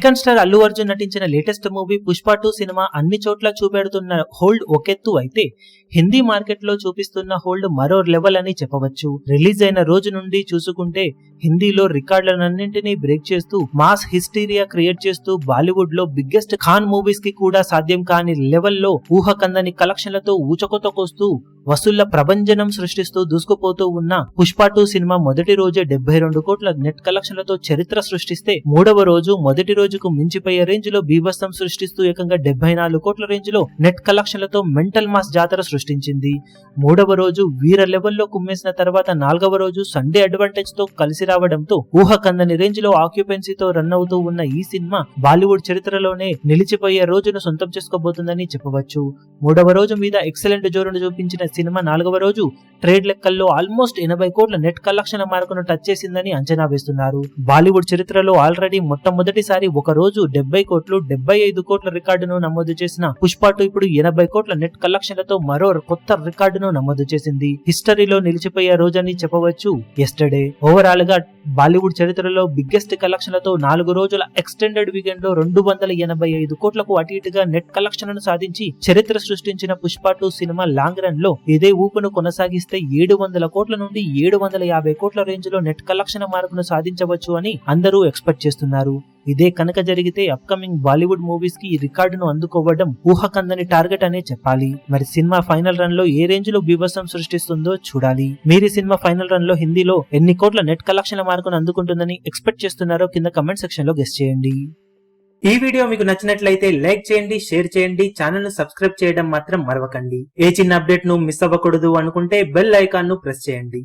Icon star Allu Arjun నటించిన latest movie Pushpa 2 cinema అన్ని చోట్ల చూపెడుతున్న హోల్డ్ ఒకెత్తు అయితే హిందీ మార్కెట్ లో చూపిస్తున్న హోల్డ్ మరో లెవెల్ అని చెప్పవచ్చు. రిలీజ్ అయిన రోజు నుండి చూసుకుంటే హిందీలో రికార్డులన్నింటినీ బ్రేక్ చేస్తూ మాస్ హిస్టీరియా క్రియేట్ చేస్తూ బాలీవుడ్ లో బిగ్గెస్ట్ ఖాన్ మూవీస్ కి కూడా సాధ్యం కాని లెవెల్లో ఊహకందని కలెక్షన్లతో ఊచకొతకొస్తూ వసూళ్ల ప్రభంజనం సృష్టిస్తూ దూసుకుపోతూ ఉన్న పుష్ప 2 సినిమా మొదటి రోజే 72 కోట్ల నెట్ కలెక్షన్లతో చరిత్ర సృష్టిస్తే మూడవ రోజు మొదటి రోజుకు మించిపోయే రేంజ్ లో బీభత్సం సృష్టిస్తూ ఏకంగా 74 కోట్ల రేంజ్ లో నెట్ కలెక్షన్లతో మెంటల్ మాస్ జాతర సృష్టించింది. మూడవ రోజు వీర లెవెల్లో కుమ్మేసిన తర్వాత నాలుగవ రోజు సండే అడ్వాంటేజ్ తో కలిసి రావడంతో ఊహకందని రేంజ్ లో ఆక్యుపెన్సీతో రన్ అవుతూ ఉన్న ఈ సినిమా బాలీవుడ్ చరిత్రలోనే నిలిచిపోయే రోజును సొంతం చేసుకోబోతుందని చెప్పవచ్చు. మూడవ రోజు మీద ఎక్సలెంట్ జోరును చూపించిన సినిమా నాలుగవ రోజు ట్రేడ్ లెక్కల్లో ఆల్మోస్ట్ 80 కోట్ల నెట్ కలెక్షన్ మార్కును టచ్ చేసిందని అంచనా వేస్తున్నారు. బాలీవుడ్ చరిత్రలో ఆల్రెడీ మొట్టమొదటిసారి ఒక రోజు 70 కోట్లు 75 కోట్ల రికార్డును నమోదు చేసిన పుష్ప 2 ఇప్పుడు 80 కోట్ల నెట్ కలెక్షన్లతో మరో కొత్త రికార్డును నమోదు చేసింది. హిస్టరీలో నిలిచిపోయే రోజని చెప్పవచ్చు ఎస్టర్డే. ఓవరాల్ గా బాలీవుడ్ చరిత్రలో బిగ్గెస్ట్ కలెక్షన్లతో 4 రోజుల ఎక్స్టెండెడ్ వీకెండ్ లో 285 కోట్లకు అటు ఇటుగా నెట్ కలెక్షన్లను సాధించి చరిత్ర సృష్టించిన పుష్ప 2 సినిమా లాంగ్ రన్ లో ఇదే ఊపును కొనసాగిస్తే 700 కోట్ల నుండి 750 కోట్ల రేంజ్ లో నెట్ కలెక్షన్ మార్కును సాధించవచ్చు అని అందరూ ఎక్స్పెక్ట్ చేస్తున్నారు. ఇదే కనుక జరిగితే అప్కమింగ్ బాలీవుడ్ మూవీస్ కి ఈ రికార్డును అందుకోవడం ఊహకందని టార్గెట్ అనే చెప్పాలి. మరి సినిమా ఫైనల్ రన్ లో ఏ రేంజ్ లో బీభత్సం సృష్టిస్తుందో చూడాలి. మీరు సినిమా ఫైనల్ రన్ లో హిందీలో ఎన్ని కోట్ల నెట్ కలెక్షన్ మార్కును అందుకుంటుందని ఎక్స్పెక్ట్ చేస్తున్నారో కింద కమెంట్ సెక్షన్ లో గెస్ చేయండి. ఈ వీడియో మీకు నచ్చినట్లయితే లైక్ చేయండి, షేర్ చేయండి, ఛానల్ ను సబ్స్క్రైబ్ చేయడం మాత్రం మరవకండి. ఏ చిన్న అప్డేట్ ను మిస్ అవ్వకూడదు అనుకుంటే బెల్ ఐకాన్ ను ప్రెస్ చేయండి.